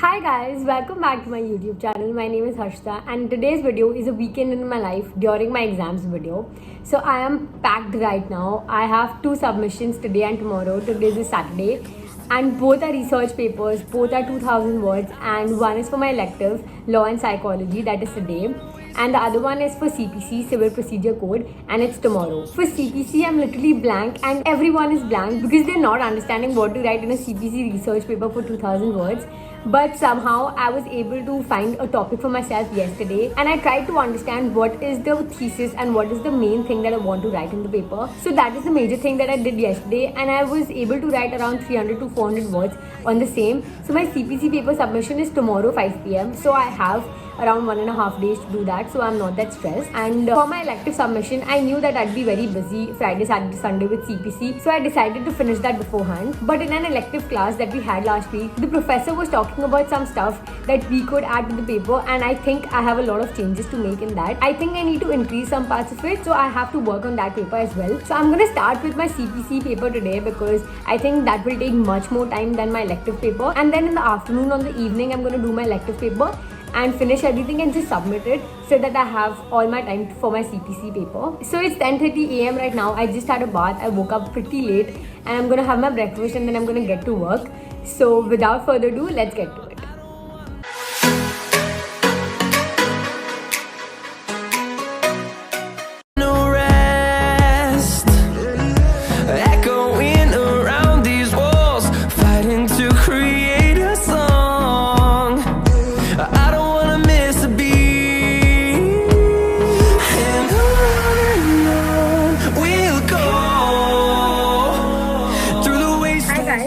Hi guys, welcome back to my YouTube channel. My name is Harshita and today's video is a weekend in my life during my exams video. So I am packed right now. I have two submissions today and tomorrow. Today is Saturday and both are research papers, both are 2000 words and one is for my elective, Law and Psychology, that is today. And the other one is for CPC, Civil Procedure Code, and it's tomorrow. For CPC, I'm literally blank and everyone is blank because they're not understanding what to write in a CPC research paper for 2000 words. But somehow I was able to find a topic for myself yesterday and I tried to understand what is the thesis and what is the main thing that I want to write in the paper. So that is the major thing that I did yesterday and I was able to write around 300 to 400 words on the same. So my CPC paper submission is tomorrow 5 p.m. So I have around 1.5 days to do that, so I'm not that stressed. And for my elective submission, I knew that I'd be very busy Friday, Saturday, Sunday with CPC, so I decided to finish that beforehand. But in an elective class that we had last week, the professor was talking about some stuff that we could add to the paper, and I think I have a lot of changes to make in that. I think I need to increase some parts of it, so I have to work on that paper as well. So I'm gonna start with my CPC paper today because I think that will take much more time than my elective paper. And then in the afternoon, on the evening, I'm gonna do my elective paper and finish everything and just submit it so that I have all my time for my CPC paper. So it's 10:30 a.m. right now. I just had a bath. I woke up pretty late and I'm gonna have my breakfast and then I'm gonna get to work. So without further ado, let's get to it.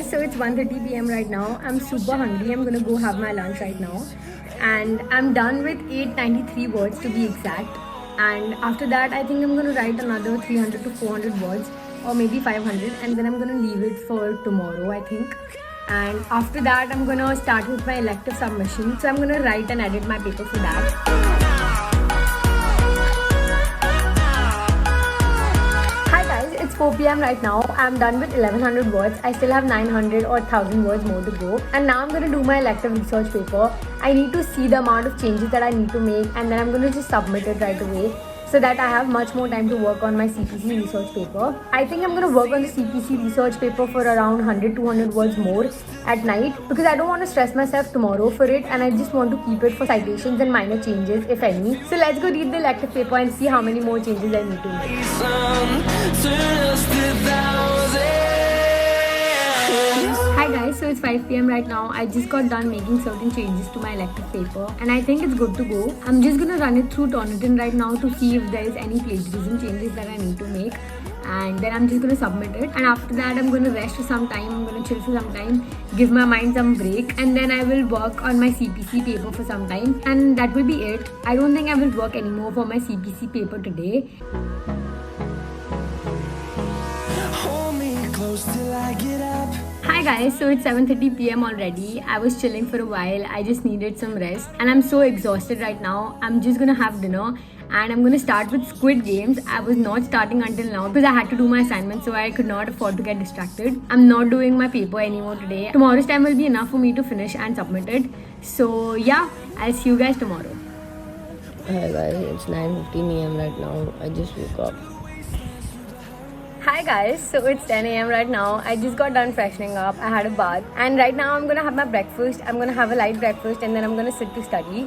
So it's 1:30 p.m. right now. I'm super hungry. I'm gonna go have my lunch right now. And I'm done with 893 words to be exact. And after that, I think I'm gonna write another 300 to 400 words or maybe 500 and then I'm gonna leave it for tomorrow, I think. And after that, I'm gonna start with my elective submission. So I'm gonna write and edit my paper for that. It's 4 p.m. right now. I'm done with 1100 words. I still have 900 or 1000 words more to go. And now I'm going to do my elective research paper. I need to see the amount of changes that I need to make and then I'm going to just submit it right away so that I have much more time to work on my CPC research paper. I think I'm going to work on the CPC research paper for around 100-200 words more at night because I don't want to stress myself tomorrow for it and I just want to keep it for citations and minor changes if any. So let's go read the elective paper and see how many more changes I need to make. Hi guys, so it's 5 p.m. right now. I just got done making certain changes to my elective paper and I think it's good to go. I'm just gonna run it through Turnitin right now to see if there is any plagiarism changes that I need to make. And then I'm just gonna submit it. And after that, I'm gonna rest for some time. I'm gonna chill for some time, give my mind some break. And then I will work on my CPC paper for some time. And that will be it. I don't think I will work anymore for my CPC paper today. Hold me close till I get up. Hi guys, so it's 7:30 p.m. already. I was chilling for a while. I just needed some rest and I'm so exhausted right now. I'm just gonna have dinner and I'm gonna start with Squid Games. I was not starting until now because I had to do my assignment, so I could not afford to get distracted. I'm not doing my paper anymore today. Tomorrow's time will be enough for me to finish and submit it. So yeah, I'll see you guys tomorrow. Hi guys, it's 9:15 a.m. right now. I just woke up. Hi guys, so it's 10 a.m. right now. I just got done freshening up. I had a bath and right now I'm gonna have my breakfast. I'm gonna have a light breakfast and then I'm gonna sit to study.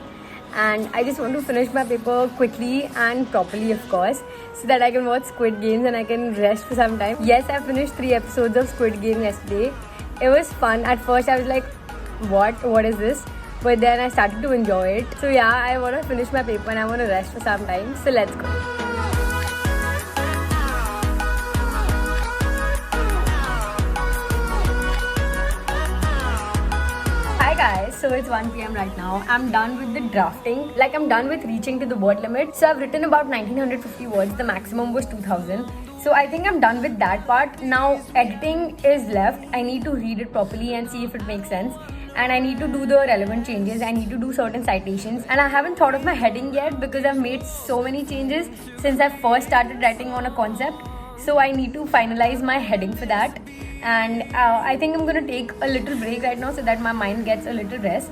And I just want to finish my paper quickly and properly, of course, so that I can watch Squid Games and I can rest for some time. Yes, I finished 3 episodes of Squid Game yesterday. It was fun. At first I was like, what is this? But then I started to enjoy it. So yeah, I want to finish my paper and I want to rest for some time. So let's go. Guys, so it's 1 p.m. right now. I'm done with the drafting. Like I'm done with reaching to the word limit. So I've written about 1950 words. The maximum was 2000. So I think I'm done with that part. Now editing is left. I need to read it properly and see if it makes sense. And I need to do the relevant changes. I need to do certain citations. And I haven't thought of my heading yet because I've made so many changes since I first started writing on a concept. So I need to finalize my heading for that. and I think I'm gonna take a little break right now so that my mind gets a little rest,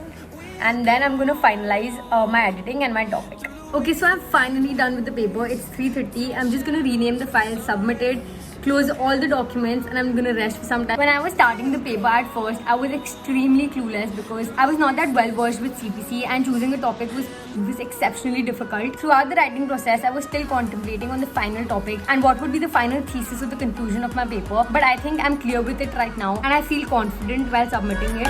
and then I'm gonna finalize my editing and my topic. Okay, so I'm finally done with the paper. It's 3:30. I'm just gonna rename the file, submit it, close all the documents, and I'm gonna rest for some time. When I was starting the paper at first, I was extremely clueless because I was not that well versed with CPC, and choosing a topic was exceptionally difficult. Throughout the writing process, I was still contemplating on the final topic and what would be the final thesis or the conclusion of my paper. But I think I'm clear with it right now, and I feel confident while submitting it.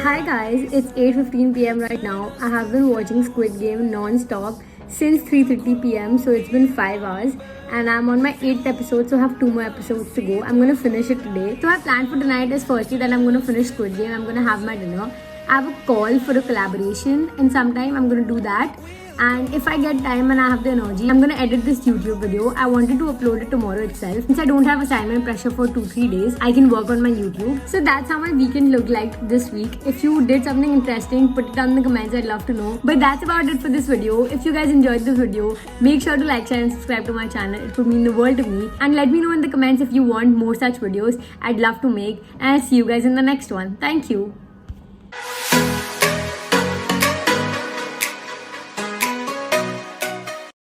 Hi guys, it's 8:15 p.m. right now. I have been watching Squid Game non-stop since 3:30 p.m. so it's been 5 hours and I'm on my 8th episode, so I have 2 more episodes to go. I'm gonna finish it today. So my plan for tonight is firstly that I'm gonna finish Squid Game. I'm gonna have my dinner. I have a call for a collaboration and sometime I'm gonna do that. And if I get time and I have the energy, I'm gonna edit this YouTube video. I wanted to upload it tomorrow itself. Since I don't have assignment pressure for 2-3 days, I can work on my YouTube. So that's how my weekend looked like this week. If you did something interesting, put it down in the comments. I'd love to know. But that's about it for this video. If you guys enjoyed this video, make sure to like, share and subscribe to my channel. It would mean the world to me. And let me know in the comments if you want more such videos. I'd love to make. And I'll see you guys in the next one. Thank you.